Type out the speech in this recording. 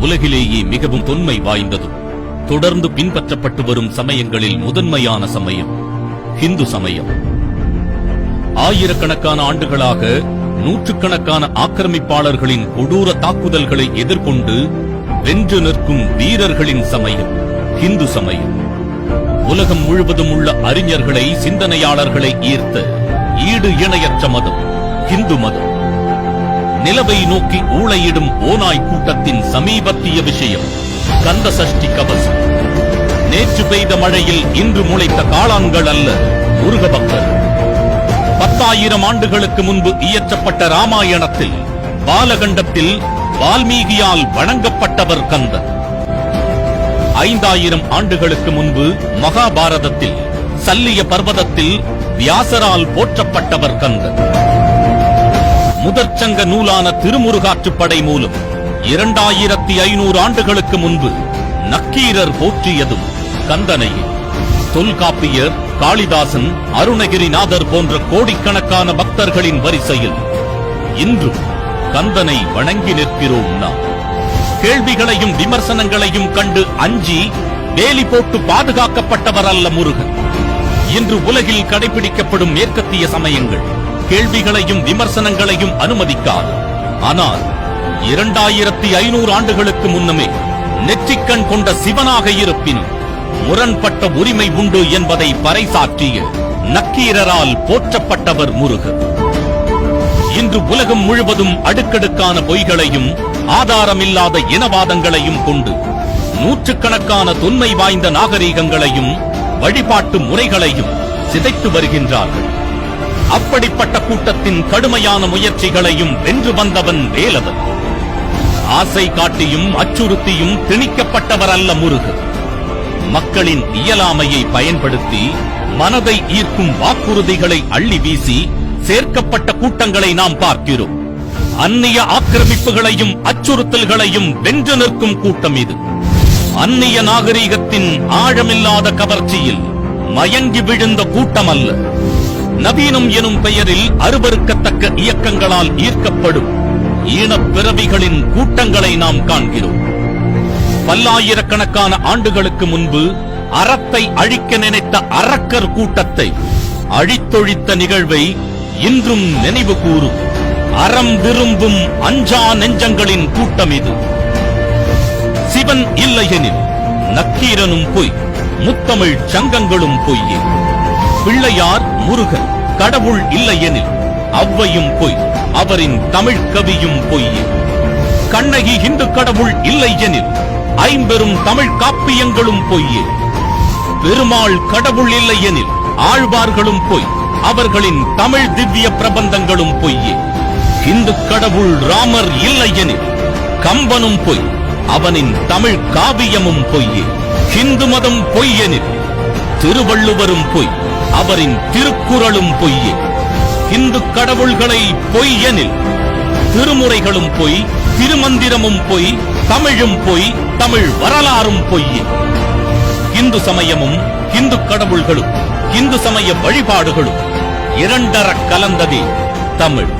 உலகிலேயே மிகவும் தொன்மை வாய்ந்ததும் தொடர்ந்து பின்பற்றப்பட்டு வரும் சமயங்களில் முதன்மையான சமயம் ஹிந்து சமயம். ஆயிரக்கணக்கான ஆண்டுகளாக நூற்றுக்கணக்கான ஆக்கிரமிப்பாளர்களின் கொடூர தாக்குதல்களை எதிர்கொண்டு வென்று நிற்கும் வீரர்களின் சமயம் ஹிந்து சமயம். உலகம் முழுவதும் உள்ள அறிஞர்களை, சிந்தனையாளர்களை ஈர்த்த ஈடு இணையற்ற மதம் ஹிந்து மதம். நிலவை நோக்கி ஊளையிடும் ஓநாய் கூட்டத்தின் சமீபத்திய விஷயம் கந்த சஷ்டி கவசம். நேற்று பெய்த மழையில் இன்று முளைத்த காளான்கள் அல்ல முருக பக்தர். 10,000 ஆண்டுகளுக்கு முன்பு இயற்றப்பட்ட ராமாயணத்தில் பாலகண்டத்தில் வால்மீகியால் வணங்கப்பட்டவர் கந்தர். 5,000 ஆண்டுகளுக்கு முன்பு மகாபாரதத்தில் சல்லிய பர்வதத்தில் வியாசரால் போற்றப்பட்டவர் கந்தர். முதற்சங்க நூலான திருமுருகாற்றுப்படை மூலம் 2500 ஆண்டுகளுக்கு முன்பு நக்கீரர் போற்றியதும் கந்தனையே. தொல்காப்பியர், காளிதாசன், அருணகிரிநாதர் போன்ற கோடிக்கணக்கான பக்தர்களின் வரிசையில் இன்றும் கந்தனை வணங்கி நிற்கிறோம் நாம். கேள்விகளையும் விமர்சனங்களையும் கண்டு அஞ்சி வேலி போட்டு பாதுகாக்கப்பட்டவர் அல்ல முருகன். இன்று உலகில் கடைபிடிக்கப்படும் மேற்கத்திய சமயங்கள் கேள்விகளையும் விமர்சனங்களையும் அனுமதிக்காது. ஆனால் 2500 ஆண்டுகளுக்கு முன்னமே நெற்றிக்கண் கொண்ட சிவனாக இருப்பினும் முரண்பட்ட உரிமை உண்டு என்பதை பறைசாற்றிய நக்கீரரால் போற்றப்பட்டவர் முருகன். இன்று உலகம் முழுவதும் அடுக்கடுக்கான பொய்களையும் ஆதாரமில்லாத இனவாதங்களையும் கொண்டு நூற்றுக்கணக்கான தொன்மை வாய்ந்த நாகரீகங்களையும் வழிபாட்டு முறைகளையும் சிதைத்து வருகின்றார்கள். அப்படிப்பட்ட கூட்டத்தின் கடுமையான முயற்சிகளையும் வென்று வந்தவன் வேலவன். ஆசை காட்டியும் அச்சுறுத்தியும் திணிக்கப்பட்டவர் அல்ல முருகன். மக்களின் இயலாமையை பயன்படுத்தி மனதை ஈர்க்கும் வாக்குறுதிகளை அள்ளி வீசி சேர்க்கப்பட்ட கூட்டங்களை நாம் பார்க்கிறோம். அந்நிய ஆக்கிரமிப்புகளையும் அச்சுறுத்தல்களையும் வென்று நிற்கும் கூட்டம் இது. அந்நிய நாகரீகத்தின் ஆழமில்லாத கவர்ச்சியில் மயங்கி விழுந்த கூட்டம் அல்ல. நவீனம் எனும் பெயரில் அருவருக்கத்தக்க இயக்கங்களால் ஈர்க்கப்படும் ஈனப்பிறவிகளின் கூட்டங்களை நாம் காண்கிறோம். பல்லாயிரக்கணக்கான ஆண்டுகளுக்கு முன்பு அறத்தை அழிக்க நினைத்த அரக்கர் கூட்டத்தை அழித்தொழித்த நிகழ்வை இன்றும் நினைவு கூறும் அறம் விரும்பும் அஞ்சா நெஞ்சங்களின் கூட்டம் இது. சிவன் இல்லையெனில் நக்கீரனும் பொய், முத்தமிழ் சங்கங்களும் பொய்யே. பிள்ளையார், முருகன், கடவுள் இல்லையெனில் அவ்வையும் பொய், அவரின் தமிழ் கவியும் பொய்யே. கண்ணகி இந்து கடவுள் இல்லை எனில் ஐம்பெரும் தமிழ் காப்பியங்களும் பொய்யே. பெருமாள் கடவுள் இல்லை எனில் ஆழ்வார்களும் பொய், அவர்களின் தமிழ் திவ்ய பிரபந்தங்களும் பொய்யே. இந்து கடவுள் ராமர் இல்லை எனில் கம்பனும் பொய், அவனின் தமிழ் காவியமும் பொய்யே. இந்து மதம் பொய் எனில் திருவள்ளுவரும் பொய், அவரின் திருக்குறளும் பொய்யே. இந்து கடவுள்களை பொய் எனில் திருமுறைகளும் பொய், திருமந்திரமும் பொய், தமிழும் பொய், தமிழ் வரலாறும் பொய்யே. இந்து சமயமும் இந்து கடவுள்களும் இந்து சமய வழிபாடுகளும் இரண்டர கலந்ததே தமிழ்.